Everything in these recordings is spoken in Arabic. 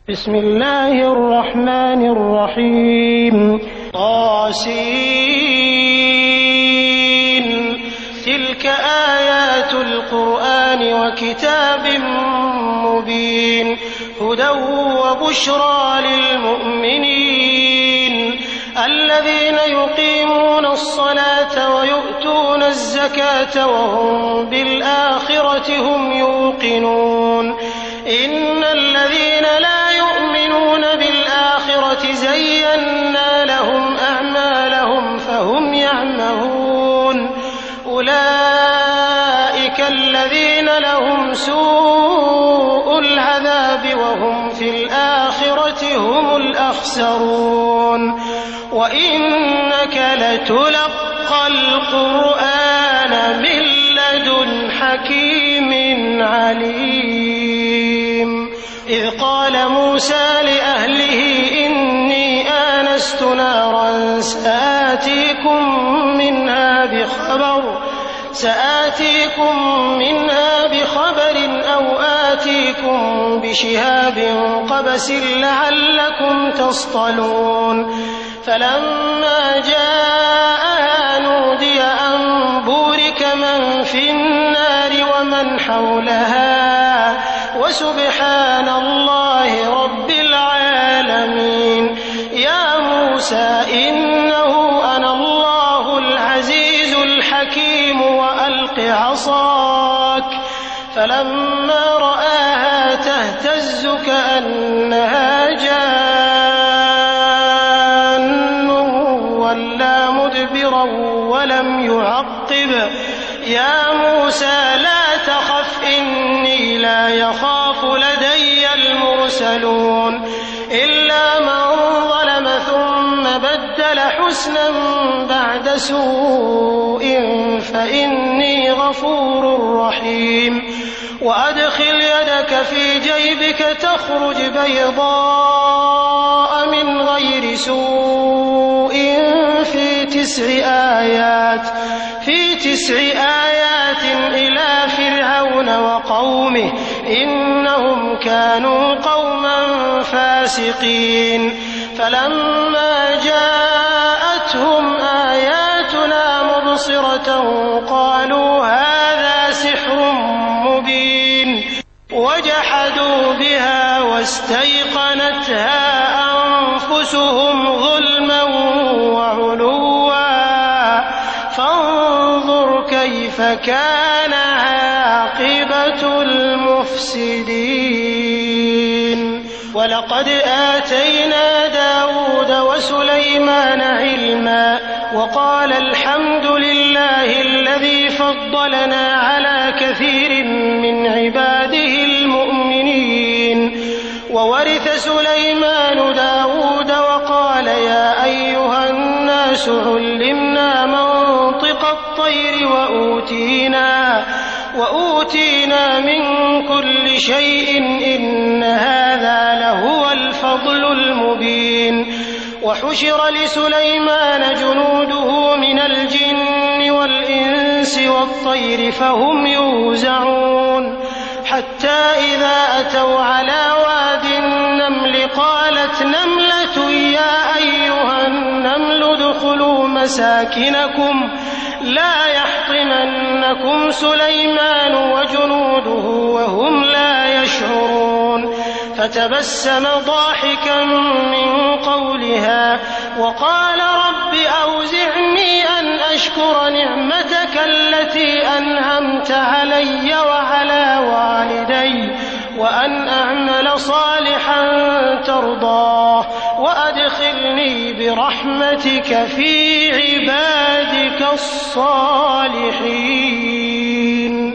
بسم الله الرحمن الرحيم. طاسين. تلك آيات القرآن وكتاب مبين. هدى وبشرى للمؤمنين الذين يقيمون الصلاة ويؤتون الزكاة وهم بالآخرة هم يوقنون. إن الذين لا يؤمنون بالآخرة زينا لهم أعمالهم فهم يعمهون. أولئك الذين لهم سوء العذاب وهم في الآخرة هم الأخسرون. وإنك لتلقى القرآن من لدن حكيم عليم. إذ قال موسى لأهله إني آنست نارا سآتيكم منها بخبر أو آتيكم بشهاب قبس لعلكم تصطلون. فلما جاءها نودي أن بورك من في النار ومن حولها وسبحان الله رب العالمين. يا موسى إنه أنا الله العزيز الحكيم وألق عصاك. فلما رآها تهتز كأنها جان ولا مدبرا ولم يعقب. يا موسى لا تخف إني لا يخاف لدي المرسلون. إلا من ظلم ثم بدل حسنا بعد سوء فإني غفور رحيم. وأدخل يدك في جيبك تخرج بيضاء من غير سوء في تسع آيات إلى فرعون وقومه إنهم كانوا قوما فاسقين. فلما جاءتهم آياتنا مبصرة قالوا هذا سحر مبين. وجحدوا بها واستيقنتها أنفسهم ظلما وعلوا. فانظر كيف كان عاقبة المفسدين. ولقد آتينا داود وسليمان علما وقال الحمد لله الذي فضلنا على كثير من عباده المؤمنين. وورث سليمان داود وقال يا أيها الناس علمنا منطق الطير وأوتينا من كل شيء إن هذا لهو الفضل المبين. وحشر لسليمان جنوده من الجن والإنس والطير فهم يوزعون. حتى إذا أتوا على واد النمل قالت نملة يا أيها النمل ادخلوا مساكنكم لا يحطمنكم سليمان وجنوده وهم لا يشعرون. فتبسم ضاحكا من قولها وقال رب أوزعني أن أشكر نعمتك التي أنعمت علي وعلى والدي وأن أعمل صالحا ترضاه وأدخلني برحمتك في عبادك الصالحين.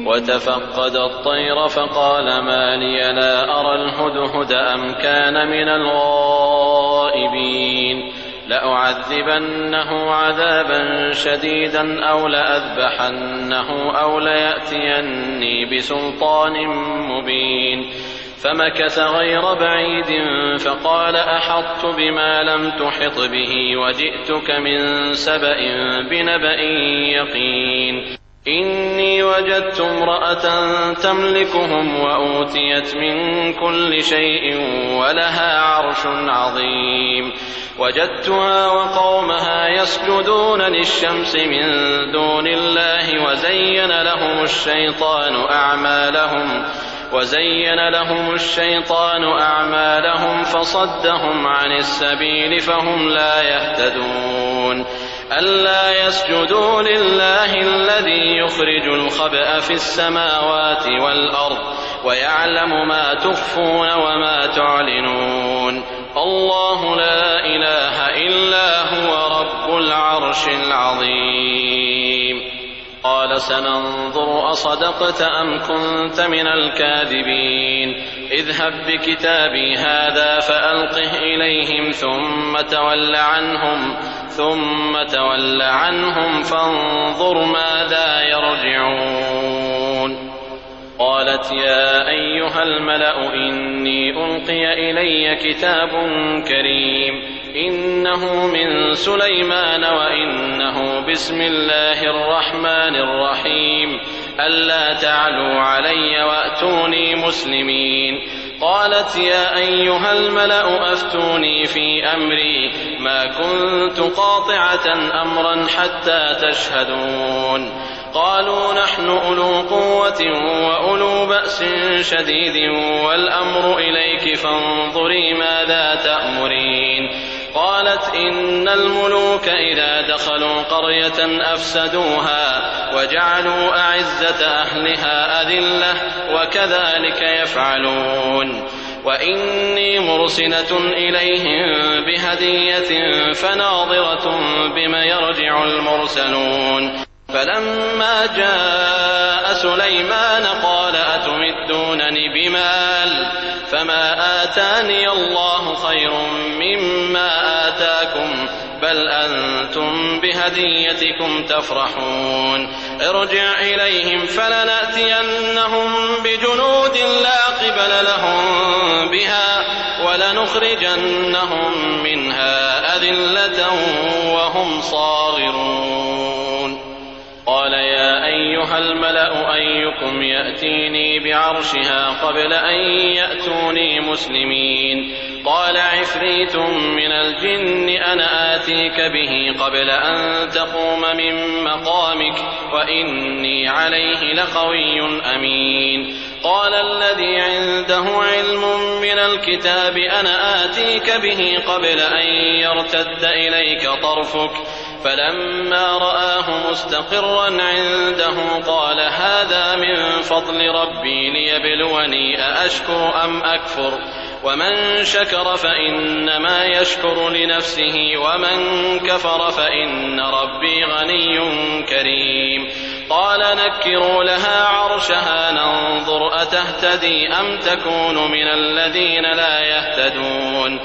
وتفقد الطير فقال ما لي لا أرى الهدهد أم كان من الغائبين. لأعذبنه عذابا شديدا أو لأذبحنه أو ليأتيني بسلطان مبين. فمكث غير بعيد فقال أحطت بما لم تحط به وجئتك من سبأ بنبأ يقين. إني وجدت امرأة تملكهم وأوتيت من كل شيء ولها عرش عظيم وجدتها وقومها يسجدون للشمس من دون الله وزين لهم الشيطان أعمالهم فصدهم عن السبيل فهم لا يهتدون ألا يسجدوا لله الذي يخرج الخبأ في السماوات والأرض ويعلم ما تخفون وما تعلنون الله لا إله إلا هو رب العرش العظيم. قال سننظر أصدقت أم كنت من الكاذبين اذهب بكتابي هذا فألقه إليهم ثم تول عنهم فانظر ماذا يرجعون. قالت يا أيها الملأ إني ألقي إلي كتاب كريم إنه من سليمان وإنه بسم الله الرحمن الرحيم ألا تعلوا علي وأتوني مسلمين. قالت يا أيها الملأ أفتوني في أمري ما كنت قاطعة أمرا حتى تشهدون. قالوا نحن أولو قوة وأولو بأس شديد والأمر إليك فانظري ماذا تأمرين. قالت إن الملوك إذا دخلوا قرية أفسدوها وجعلوا أعزة أهلها أذلة وكذلك يفعلون. وإني مرسلة إليهم بهدية فناظرة بما يرجع المرسلون. فلما جاء سليمان قال أتمدونني بمال فما آتاني الله خير مما آتاكم بل أنتم بهديتكم تفرحون. ارجع إليهم فلنأتينهم بجنود لا قبل لهم بها ولنخرجنهم منها أذلة وهم صاغرون. قال يا أيها الملأ أيكم يأتيني بعرشها قبل أن يأتوني مسلمين. قال عفريت من الجن أنا آتيك به قبل أن تقوم من مقامك وإني عليه لقوي أمين. قال الذي عنده علم من الكتاب أنا آتيك به قبل أن يرتد إليك طرفك فلما رآه مستقرا عنده قال هذا من فضل ربي ليبلوني أأشكر أم أكفر ومن شكر فإنما يشكر لنفسه ومن كفر فإن ربي غني كريم. قال نكروا لها عرشها ننظر أتهتدي أم تكون من الذين لا يهتدون.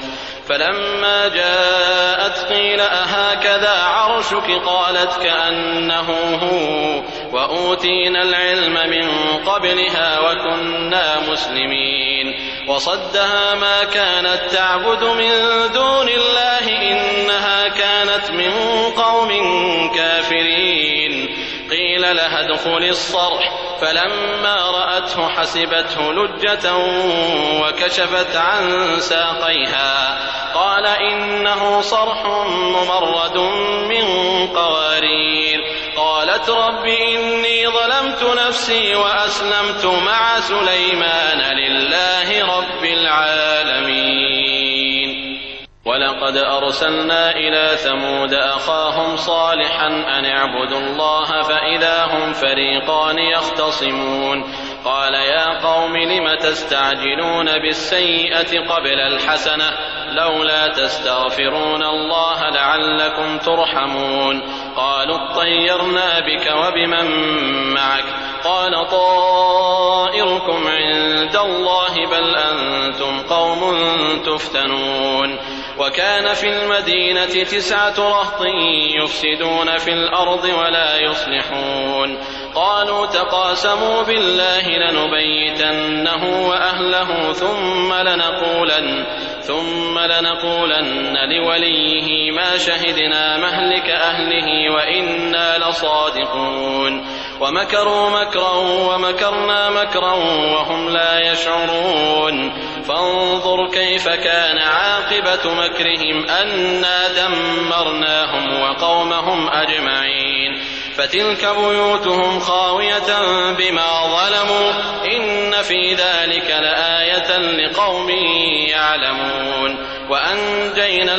فلما جاءت قيل أهكذا عرشك قالت كأنه هو وأوتينا العلم من قبلها وكنا مسلمين. وصدها ما كانت تعبد من دون الله إنها كانت من قوم كافرين. قيل لها ادخل الصرح فلما رأته حسبته لجة وكشفت عن ساقيها قال إنه صرح ممرد من قوارير. قالت رب إني ظلمت نفسي وأسلمت مع سليمان لله رب العالمين. ولقد أرسلنا إلى ثمود أخاهم صالحا أن اعبدوا الله فإذا هم فريقان يختصمون. قال يا قوم لم تستعجلون بالسيئة قبل الحسنة لولا تستغفرون الله لعلكم ترحمون. قالوا اطيرنا بك وبمن معك قال طائركم عند الله بل أنتم قوم تفتنون. وكان في المدينة 9 رهط يفسدون في الأرض ولا يصلحون. قالوا تقاسموا بالله لنبيتنه وأهله ثم لنقولن لوليه ما شهدنا مهلك أهله وإنا لصادقون. ومكروا مكرا ومكرنا مكرا وهم لا يشعرون فانظر كيف كان عاقبة مكرهم أنا دمرناهم وقومهم أجمعين فتلك بيوتهم خاوية بما ظلموا إن في ذلك لآية لقوم يعلمون وأنجينا